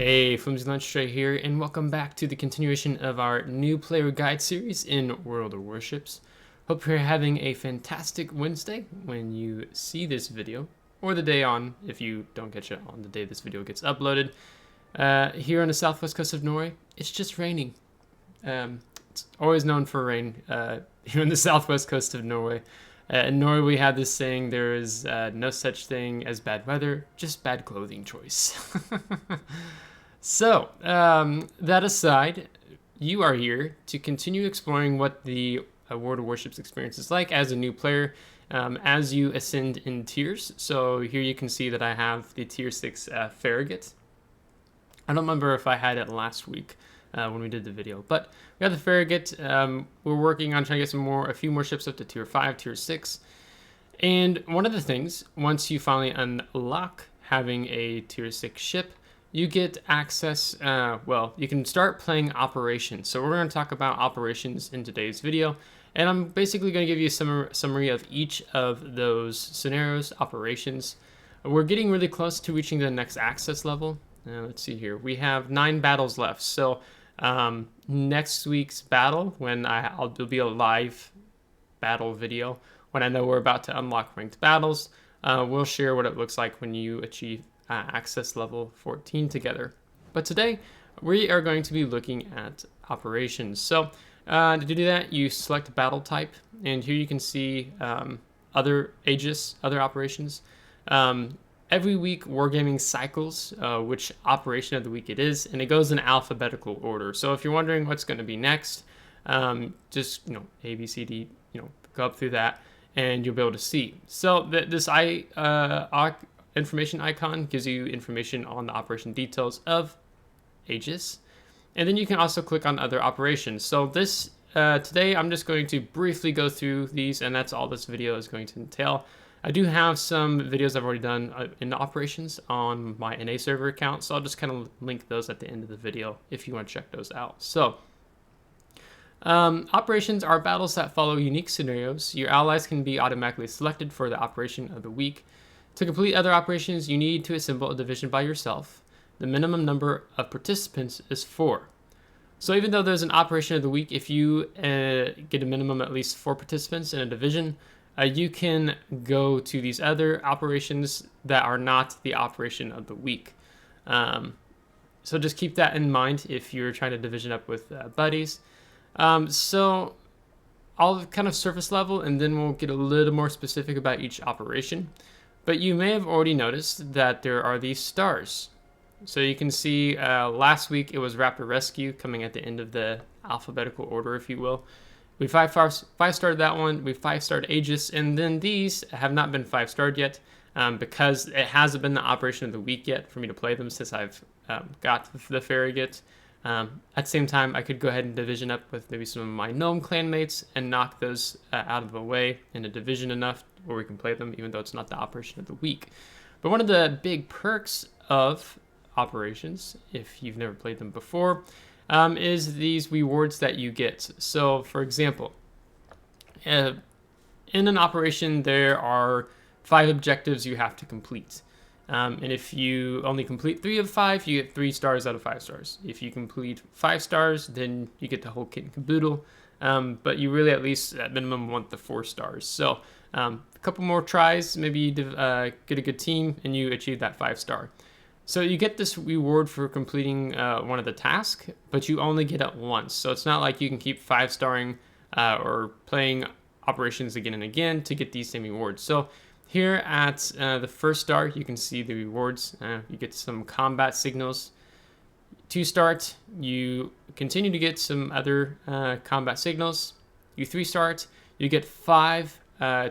Hey, FlimsyLunchTray here, and welcome back to the continuation of our new player guide series in World of Warships. Hope you're having a fantastic Wednesday when you see this video, or the day on if you don't catch it on the day this video gets uploaded. Here on the southwest coast of Norway, it's just raining. It's always known for rain here on the southwest coast of Norway. In Norway, we have this saying, there is no such thing as bad weather, just bad clothing choice. So, that aside, you are here to continue exploring what the World of Warships experience is like as a new player as you ascend in tiers. So here you can see that I have the tier 6 Farragut. I don't remember if I had it last week when we did the video, but we have the Farragut. We're working on trying to get a few more ships up to tier 5, tier 6. And one of the things, once you finally unlock having a tier 6 ship, you get access, you can start playing operations. So we're going to talk about operations in today's video, and I'm basically going to give you a summary of each of those scenarios, operations. We're getting really close to reaching the next access level. Let's see here. We have 9 battles left. So next week's battle, when there'll be a live battle video, when I know we're about to unlock ranked battles, we'll share what it looks like when you achieve access level 14 together. But today we are going to be looking at operations. So to do that, you select battle type, and here you can see other Aegis, other operations. Every week Wargaming cycles which operation of the week it is, and it goes in alphabetical order. So if you're wondering what's going to be next, just A, B, C, D, go up through that and you'll be able to see. So this information icon gives you information on the operation details of Aegis, and then you can also click on other operations. So this today I'm just going to briefly go through these, and that's all this video is going to entail. I do have some videos I've already done in the operations on my NA server account, so I'll just kind of link those at the end of the video if you want to check those out. So operations are battles that follow unique scenarios. Your allies can be automatically selected for the operation of the week. To complete other operations, you need to assemble a division by yourself. The minimum number of participants is 4. So even though there's an operation of the week, if you get a minimum at least 4 participants in a division, you can go to these other operations that are not the operation of the week. So just keep that in mind if you're trying to division up with buddies. So I'll kind of surface level, and then we'll get a little more specific about each operation. But you may have already noticed that there are these stars. So you can see last week it was Raptor Rescue coming at the end of the alphabetical order, if you will. We 5-starred that one, we 5-starred Aegis, and then these have not been 5-starred yet because it hasn't been the operation of the week yet for me to play them since I've got the Farragut. At the same time, I could go ahead and division up with maybe some of my Gnome clanmates and knock those out of the way in a division enough where we can play them, even though it's not the operation of the week. But one of the big perks of operations, if you've never played them before, is these rewards that you get. So, for example, in an operation, there are 5 objectives you have to complete. And if you only complete 3 of 5, you get 3 stars out of 5 stars. If you complete 5 stars, then you get the whole kit and caboodle. But you really at least at minimum want the 4 stars. So a couple more tries, maybe you get a good team and you achieve that 5-star. So you get this reward for completing one of the tasks, but you only get it once. So it's not like you can keep 5-starring or playing operations again and again to get these same rewards. So here at the 1st star, you can see the rewards. You get some combat signals. 2-start, you continue to get some other combat signals. You 3-start, you get 5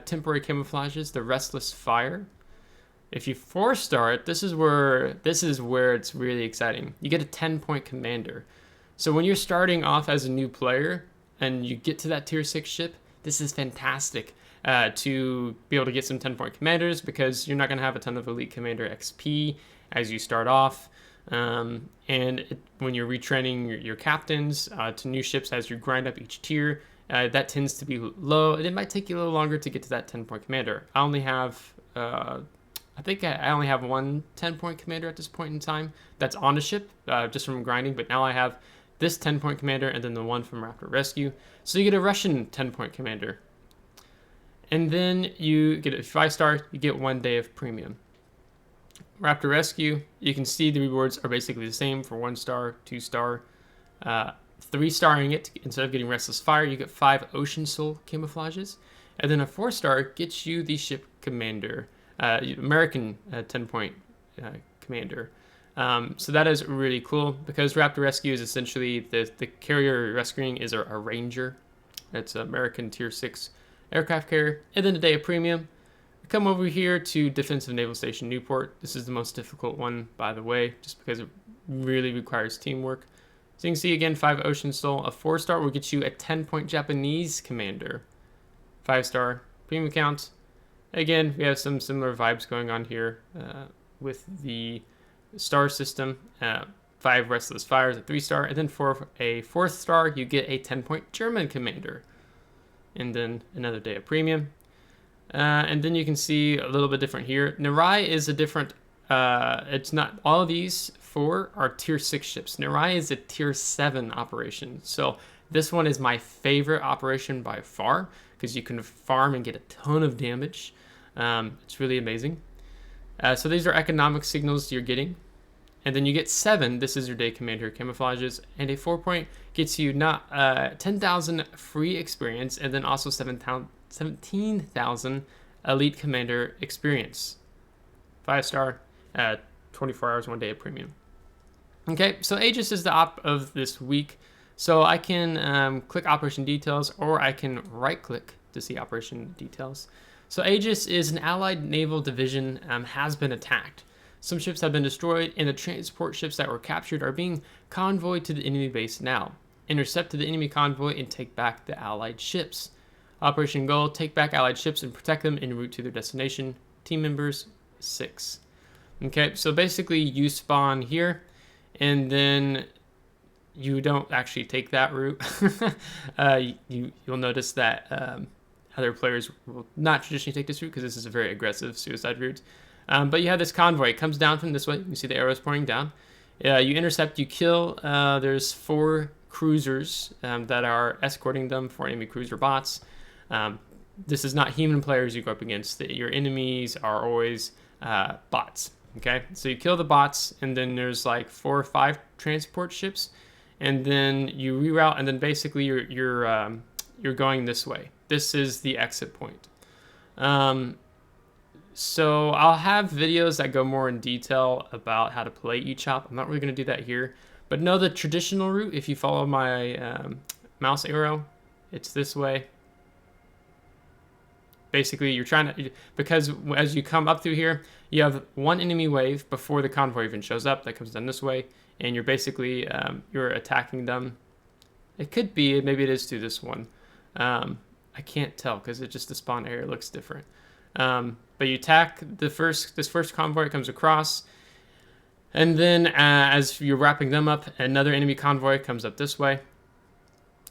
temporary camouflages, the Restless Fire. If you 4-start, this is where it's really exciting. You get a 10-point commander. So when you're starting off as a new player and you get to that tier 6 ship, this is fantastic. To be able to get some 10-point commanders, because you're not going to have a ton of elite commander XP as you start off. When you're retraining your captains to new ships as you grind up each tier, that tends to be low, and it might take you a little longer to get to that 10-point commander. I only have I think I only have one 10-point commander at this point in time that's on a ship, just from grinding, but now I have this 10-point commander and then the one from Raptor Rescue. So you get a Russian 10-point commander. And then you get a 5-star, you get 1 day of premium. Raptor Rescue, you can see the rewards are basically the same for 1-star, 2-star, 3-starring it. Instead of getting Restless Fire, you get 5 Ocean Soul camouflages. And then a 4-star gets you the ship commander, American 10-point commander. So that is really cool because Raptor Rescue is essentially the carrier rescuing is a Ranger. It's an American tier 6 aircraft carrier. And then a day of premium. Come over here to Defensive Naval Station Newport. This is the most difficult one, by the way, just because it really requires teamwork. So you can see again, 5 Ocean Soul. A 4-star will get you a 10-point Japanese commander. 5-star premium count. Again, we have some similar vibes going on here with the star system. 5 Restless Fires, a 3-star, and then for a 4th star, you get a 10-point German commander. And then another day of premium. And then you can see a little bit different here. Narai is a different, it's not, all of these 4 are tier 6 ships. Narai is a tier 7 operation. So this one is my favorite operation by far because you can farm and get a ton of damage. It's really amazing. So these are economic signals you're getting. And then you get 7, this is your day commander camouflages, and a 4-point gets you not 10,000 free experience, and then also 17,000 elite commander experience. 5-star, 24 hours, 1 day of premium. Okay, so Aegis is the op of this week. So I can click operation details, or I can right click to see operation details. So Aegis is an allied naval division, has been attacked. Some ships have been destroyed, and the transport ships that were captured are being convoyed to the enemy base now. Intercept the enemy convoy and take back the allied ships. Operation goal, take back allied ships and protect them en route to their destination. Team members, 6. Okay, so basically you spawn here, and then you don't actually take that route. You'll notice that other players will not traditionally take this route because this is a very aggressive suicide route. But you have this convoy. It comes down from this way. You can see the arrows pointing down. You intercept, you kill. There's 4 cruisers that are escorting them, 4 enemy cruiser bots. This is not human players you go up against. Your enemies are always bots. Okay, so you kill the bots, and then there's like 4 or 5 transport ships, and then you reroute, and then basically you're going this way. This is the exit point. So I'll have videos that go more in detail about how to play each op. I'm not really going to do that here, but know the traditional route. If you follow my mouse arrow, it's this way. Basically, you're trying to, because as you come up through here, you have 1 enemy wave before the convoy even shows up that comes down this way, and you're basically, you're attacking them. It could be, maybe it is through this one. I can't tell because it just, the spawn area looks different. But you attack this first convoy comes across, and then as you're wrapping them up, another enemy convoy comes up this way,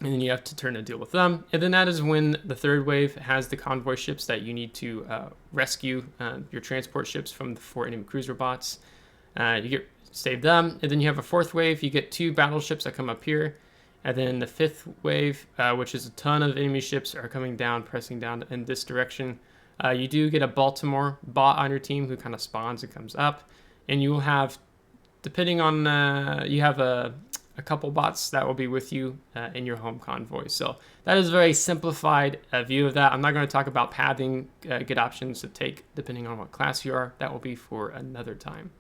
and then you have to turn to deal with them. And then that is when the 3rd wave has the convoy ships that you need to rescue, your transport ships from the 4 enemy cruiser bots. You save them, and then you have a 4th wave. You get 2 battleships that come up here, and then the 5th wave, which is a ton of enemy ships, are coming down, pressing down in this direction. You do get a Baltimore bot on your team who kind of spawns and comes up, and you will have, depending on, you have a couple bots that will be with you in your home convoy. So that is a very simplified view of that. I'm not going to talk about pathing, good options to take depending on what class you are. That will be for another time.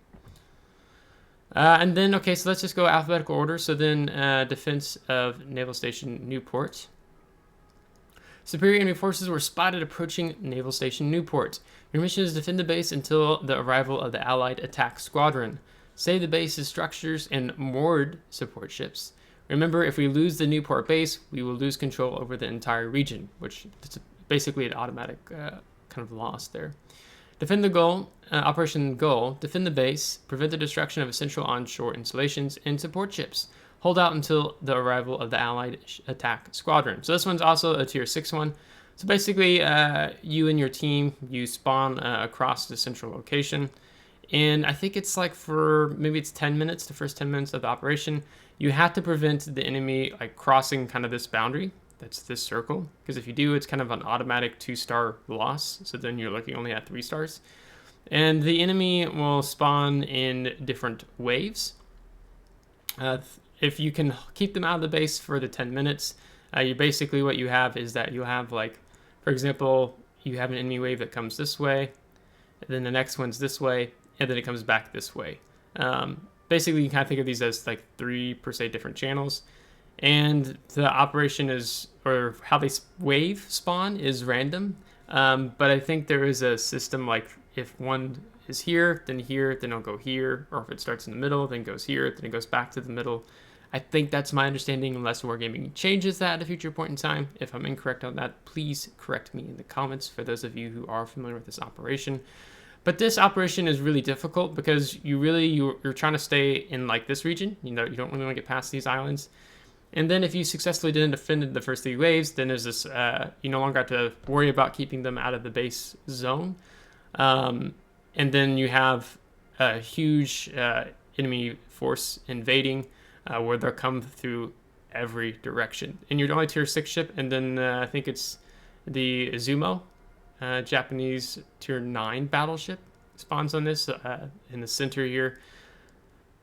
And then, okay, so let's just go alphabetical order. So then defense of Naval Station Newport. Superior enemy forces were spotted approaching Naval Station Newport. Your mission is to defend the base until the arrival of the Allied attack squadron. Save the base's structures and moored support ships. Remember, if we lose the Newport base, we will lose control over the entire region, which is basically an automatic kind of loss there. Defend the goal, Operation Goal, defend the base, prevent the destruction of essential onshore installations, and support ships. Hold out until the arrival of the Allied attack squadron. So this one's also a tier 6 one. So basically, you and your team, you spawn across the central location. And I think it's like for maybe it's 10 minutes, the first 10 minutes of the operation, you have to prevent the enemy like crossing kind of this boundary. That's this circle. Because if you do, it's kind of an automatic 2-star loss. So then you're looking only at 3 stars. And the enemy will spawn in different waves. If you can keep them out of the base for the 10 minutes, you basically what you have is that you'll have like, for example, you have an enemy wave that comes this way, and then the next one's this way, and then it comes back this way. Basically, you kind of think of these as like 3 per se different channels. And the operation is, or how they wave spawn is random. But I think there is a system like if one is here, then it'll go here. Or if it starts in the middle, then goes here, then it goes back to the middle. I think that's my understanding, unless Wargaming changes that at a future point in time. If I'm incorrect on that, please correct me in the comments for those of you who are familiar with this operation. But this operation is really difficult because you're trying to stay in like this region. You know, you don't really want to get past these islands. And then if you successfully didn't defend the first 3 waves, then there's this, you no longer have to worry about keeping them out of the base zone. And then you have a huge enemy force invading where they'll come through every direction. And you're only tier 6 ship, and then I think it's the Zumo. Japanese tier 9 battleship spawns on this in the center here.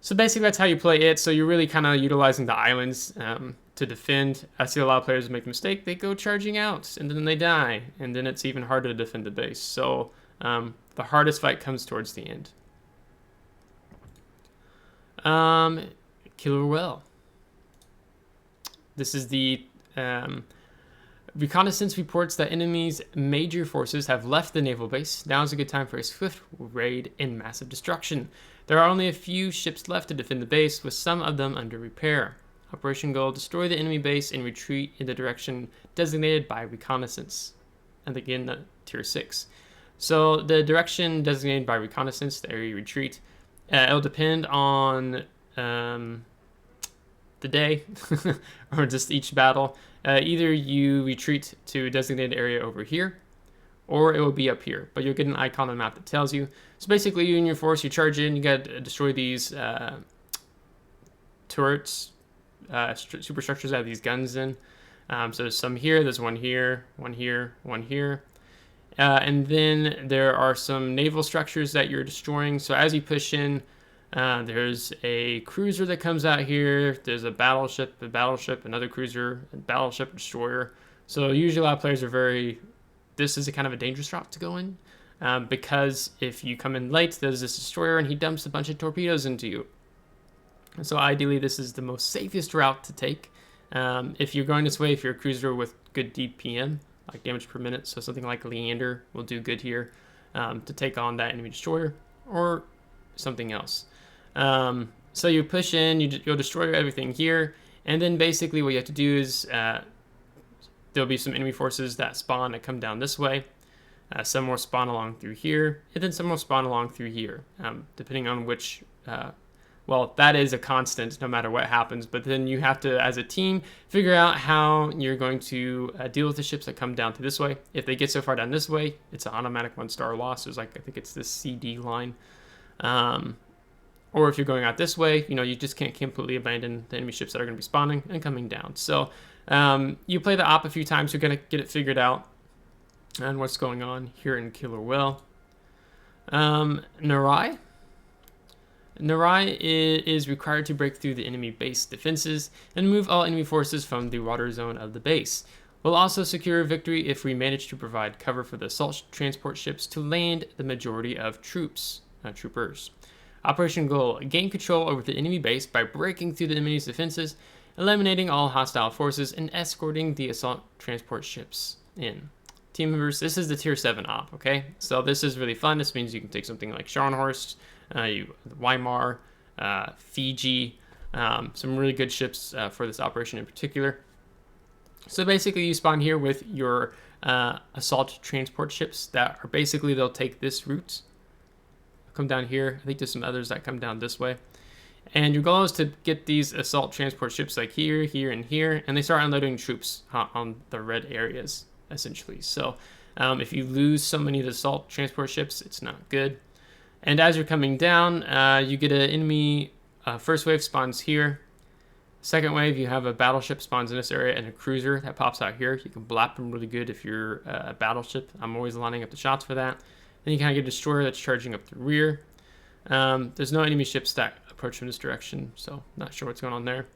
So basically that's how you play it. So you're really kind of utilizing the islands to defend. I see a lot of players make a mistake. They go charging out and then they die. And then it's even harder to defend the base. So the hardest fight comes towards the end. Killer Whale. This is the... reconnaissance reports that enemies' major forces have left the naval base. Now is a good time for a swift raid and massive destruction. There are only a few ships left to defend the base, with some of them under repair. Operation goal: destroy the enemy base and retreat in the direction designated by reconnaissance. And again, tier 6. So the direction designated by reconnaissance, the area you retreat, it'll depend on the day or just each battle. Either you retreat to a designated area over here, or it will be up here, but you'll get an icon on the map that tells you. So basically, you and your force, you charge in, you gotta destroy these turrets, superstructures that have these guns in. So there's some here, there's one here, one here, one here. And then there are some naval structures that you're destroying. So as you push in, there's a cruiser that comes out here. There's a battleship, another cruiser, a battleship, a destroyer. So usually a lot of players are this is a kind of a dangerous route to go in. Because if you come in late, there's this destroyer and he dumps a bunch of torpedoes into you. So ideally this is the most safest route to take. If you're going this way, if you're a cruiser with good DPM, like damage per minute, so something like Leander will do good here to take on that enemy destroyer or something else. So you push in, you'll destroy everything here, and then basically what you have to do is there'll be some enemy forces that spawn that come down this way. Some will spawn along through here, and then some will spawn along through here, depending on which... well, that is a constant no matter what happens, but then you have to, as a team, figure out how you're going to deal with the ships that come down to this way. If they get so far down this way, it's an automatic 1-star loss. There's like, I think it's this CD line. Or if you're going out this way, you just can't completely abandon the enemy ships that are going to be spawning and coming down. So you play the op a few times, you're going to get it figured out and what's going on here in Killer Whale. Narai. Narai is required to break through the enemy base defenses and move all enemy forces from the water zone of the base. We'll also secure a victory if we manage to provide cover for the assault transport ships to land the majority of troopers. Operation goal: gain control over the enemy base by breaking through the enemy's defenses, eliminating all hostile forces, and escorting the assault transport ships in. Team members, this is the tier 7 op, okay? So this is really fun. This means you can take something like Scharnhorst, Weimar, Fiji, some really good ships for this operation in particular. So basically you spawn here with your assault transport ships that are basically, they'll take this route, come down here. I think there's some others that come down this way. And your goal is to get these assault transport ships like here, here, and here, and they start unloading troops on the red areas. essentially. So if you lose so many of the assault transport ships, it's not good. And as you're coming down, you get an enemy first wave spawns here. Second wave, you have a battleship spawns in this area and a cruiser that pops out here. You can blap them really good if you're a battleship. I'm always lining up the shots for that. Then you kind of get a destroyer that's charging up the rear. There's no enemy ships that approach from this direction, so not sure what's going on there.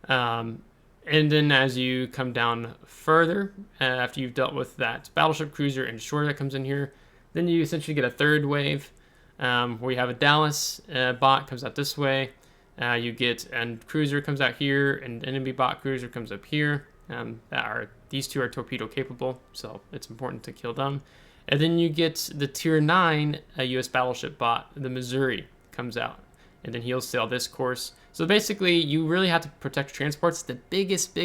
And then as you come down further, after you've dealt with that battleship, cruiser, and destroyer that comes in here, then you essentially get a third wave where you have a Dallas bot comes out this way. You get a cruiser comes out here, and enemy bot cruiser comes up here. These two are torpedo capable, so it's important to kill them. And then you get the tier 9 U.S. battleship bot, the Missouri, comes out, and then he'll sail this course. So basically, you really have to protect transports. The biggest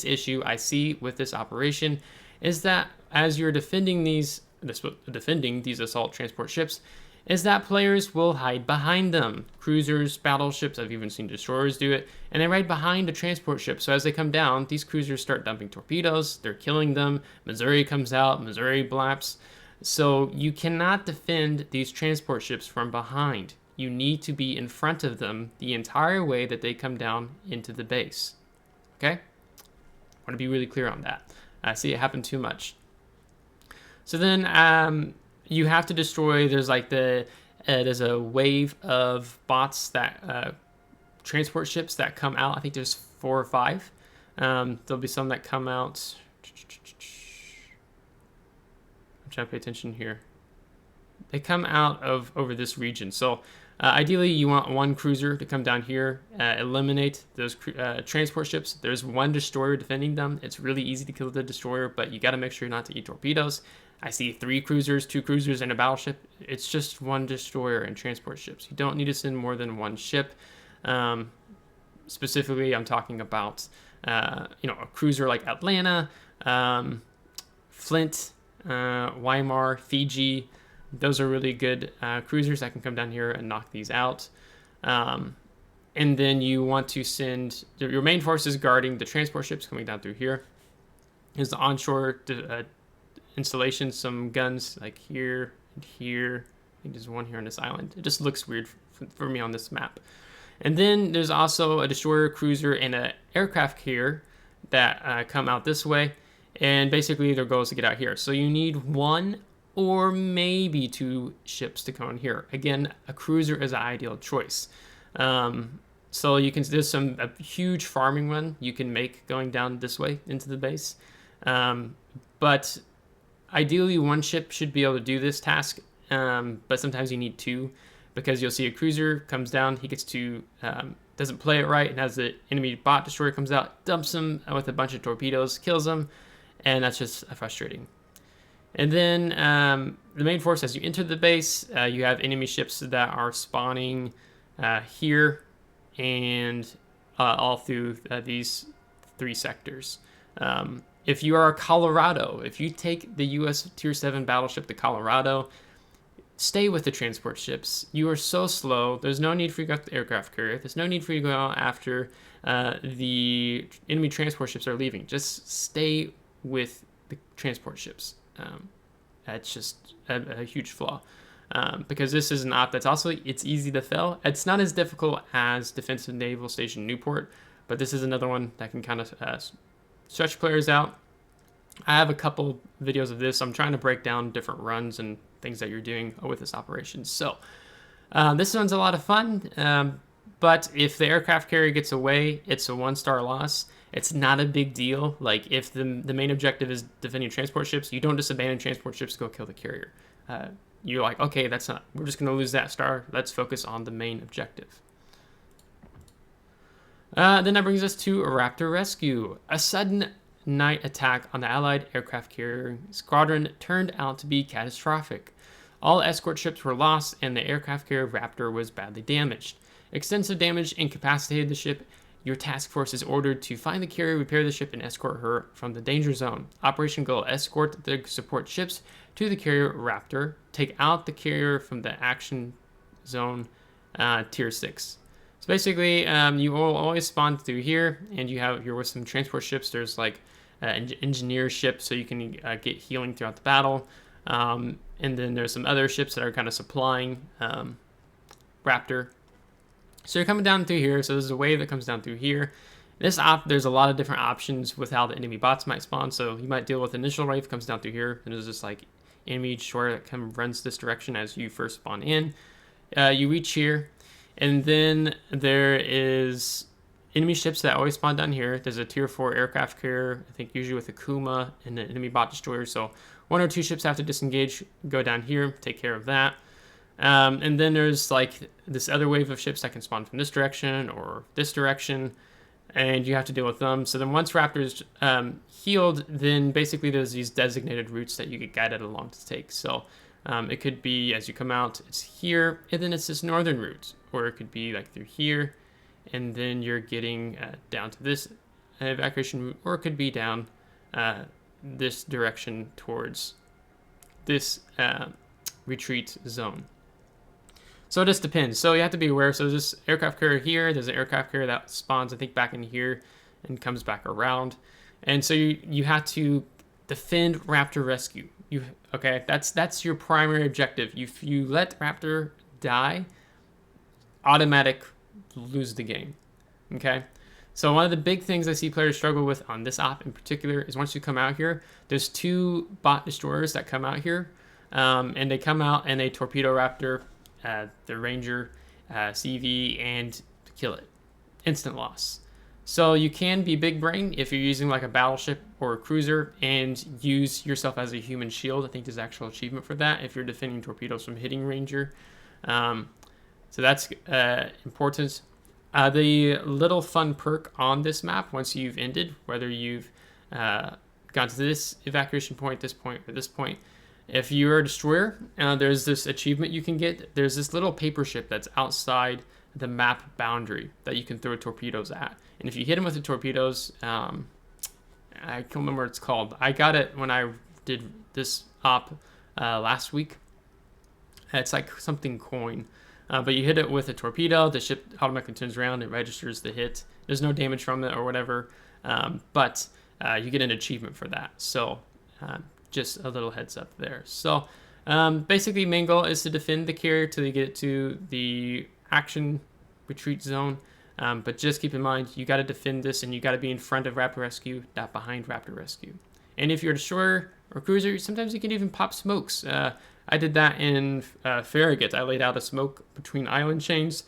issue I see with this operation is that as you're defending these assault transport ships, is that players will hide behind them. Cruisers, battleships, I've even seen destroyers do it, and they ride behind a transport ship. So as they come down, these cruisers start dumping torpedoes, they're killing them, Missouri comes out, Missouri blaps. So you cannot defend these transport ships from behind. You need to be in front of them the entire way that they come down into the base. Okay? I want to be really clear on that. I see it happen too much. So then you have to destroy, there's a wave of bots that, transport ships that come out. I think there's 4 or 5. There'll be some that come out. I'm trying to pay attention here. They come out of over this region. So ideally you want one cruiser to come down here, eliminate those transport ships. There's one destroyer defending them. It's really easy to kill the destroyer, but you got to make sure not to eat torpedoes. I see 3 cruisers, 2 cruisers, and a battleship. It's just one destroyer and transport ships. You don't need to send more than one ship. Specifically, I'm talking about a cruiser like Atlanta, Flint, Weimar, Fiji. Those are really good cruisers that can come down here and knock these out. And then you want to send your main forces guarding the transport ships coming down through here. Here's the onshore installation, some guns like here and here. I think there's one here on this island. It just looks weird for me on this map. And then there's also a destroyer, cruiser, and an aircraft carrier that come out this way. And basically their goal is to get out here. So you need 1 or maybe 2 ships to come in here. Again, a cruiser is an ideal choice. So there's a huge farming run you can make going down this way into the base. But ideally, 1 ship should be able to do this task, but sometimes you need 2, because you'll see a cruiser comes down, he gets to, doesn't play it right, and as the enemy bot destroyer comes out, dumps him with a bunch of torpedoes, kills him, and that's just frustrating. And then the main force, as you enter the base, you have enemy ships that are spawning here and all through these 3 sectors. If you are a Colorado, if you take the U.S. Tier 7 battleship, the Colorado, stay with the transport ships. You are so slow. There's no need for you to go after the aircraft carrier. There's no need for you to go after the enemy transport ships are leaving. Just stay with the transport ships. That's just a huge flaw. Because this is an op that's also, it's easy to fail. It's not as difficult as Defensive Naval Station Newport, but this is another one that can kind of stretch players out. I have a couple videos of this. I'm trying to break down different runs and things that you're doing with this operation. So this one's a lot of fun, but if the aircraft carrier gets away, it's a 1-star loss. It's not a big deal. Like if the main objective is defending transport ships, you don't just abandon transport ships to go kill the carrier. You're like, okay, we're just going to lose that star. Let's focus on the main objective. Then that brings us to Raptor Rescue. A sudden night attack on the Allied aircraft carrier squadron turned out to be catastrophic. All escort ships were lost, and the aircraft carrier Raptor was badly damaged. Extensive damage incapacitated the ship. Your task force is ordered to find the carrier, repair the ship, and escort her from the danger zone. Operation goal: escort the support ships to the carrier Raptor. Take out the carrier from the action zone, tier 6. So basically, you will always spawn through here, and you're with some transport ships. There's like engineer ship, so you can get healing throughout the battle. And then there's some other ships that are kind of supplying Raptor. So you're coming down through here. So there's a wave that comes down through here. There's a lot of different options with how the enemy bots might spawn. So you might deal with initial wave comes down through here, and there's this like enemy destroyer that kind of runs this direction as you first spawn in. You reach here, and then there is enemy ships that always spawn down here. There's a tier 4 aircraft carrier, I think usually with a Kuma and an enemy bot destroyer. So 1 or 2 ships have to disengage, go down here, take care of that. And then there's like this other wave of ships that can spawn from this direction or this direction, and you have to deal with them. So then once Raptor's healed, then basically there's these designated routes that you get guided along to take. So it could be as you come out, it's here, and then it's this northern route, or it could be like through here, and then you're getting down to this evacuation route, or it could be down this direction towards this retreat zone. So it just depends. So you have to be aware. So there's this aircraft carrier here. There's an aircraft carrier that spawns, I think, back in here and comes back around. And so you have to defend Raptor Rescue. Okay, that's your primary objective. If you let Raptor die, automatic lose the game. Okay. So one of the big things I see players struggle with on this op in particular is once you come out here, there's 2 bot destroyers that come out here, and they come out and they torpedo Raptor, the Ranger, CV, and kill it. Instant loss. So you can be big brain if you're using like a battleship or a cruiser and use yourself as a human shield. I think there's actual achievement for that if you're defending torpedoes from hitting Ranger. So that's important. The little fun perk on this map, once you've ended, whether you've gone to this evacuation point, this point, or this point, if you're a destroyer, there's this achievement you can get. There's this little paper ship that's outside the map boundary that you can throw torpedoes at. And if you hit them with the torpedoes, I can't remember what it's called. I got it when I did this op last week. It's like something coin. But you hit it with a torpedo, the ship automatically turns around, it registers the hit. There's no damage from it or whatever, but you get an achievement for that. So just a little heads up there. So basically main goal is to defend the carrier till you get to the action retreat zone. But just keep in mind, you got to defend this and you got to be in front of Raptor Rescue, not behind Raptor Rescue. And if you're a destroyer or cruiser, sometimes you can even pop smokes. I did that in Farragut. I laid out a smoke between island chains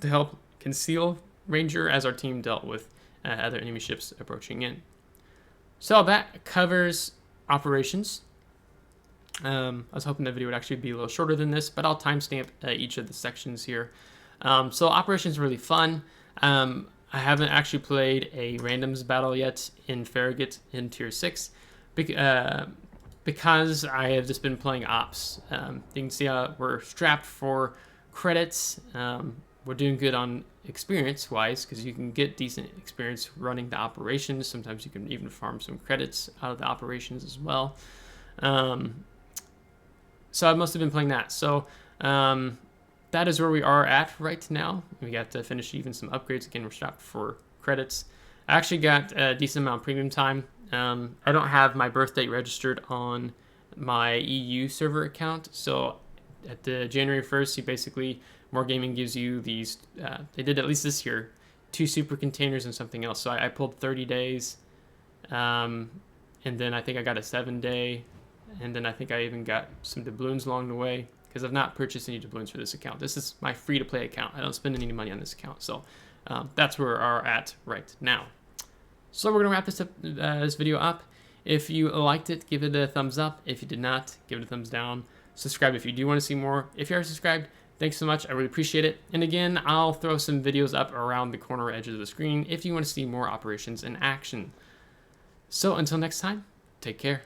to help conceal Ranger as our team dealt with other enemy ships approaching in. So that covers operations. I was hoping the video would actually be a little shorter than this, but I'll timestamp each of the sections here. So operations are really fun. I haven't actually played a randoms battle yet in Farragut in Tier 6 because I have just been playing ops. You can see we're strapped for credits. We're doing good on experience-wise because you can get decent experience running the operations. Sometimes you can even farm some credits out of the operations as well. So I've mostly been playing that. So that is where we are at right now. We got to finish even some upgrades. Again, we're strapped for credits. I actually got a decent amount of premium time. I don't have my birth date registered on my EU server account. So at the January 1st, you basically, More Gaming gives you these, they did at least this year, 2 super containers and something else. So I pulled 30 days. And then I think I got a 7-day. And then I think I even got some doubloons along the way, because I've not purchased any doubloons for this account. This is my free-to-play account. I don't spend any money on this account. So that's where we're at right now. So we're going to wrap this video up. If you liked it, give it a thumbs up. If you did not, give it a thumbs down. Subscribe if you do want to see more. If you are subscribed, thanks so much. I really appreciate it. And again, I'll throw some videos up around the corner edges of the screen if you want to see more operations in action. So until next time, take care.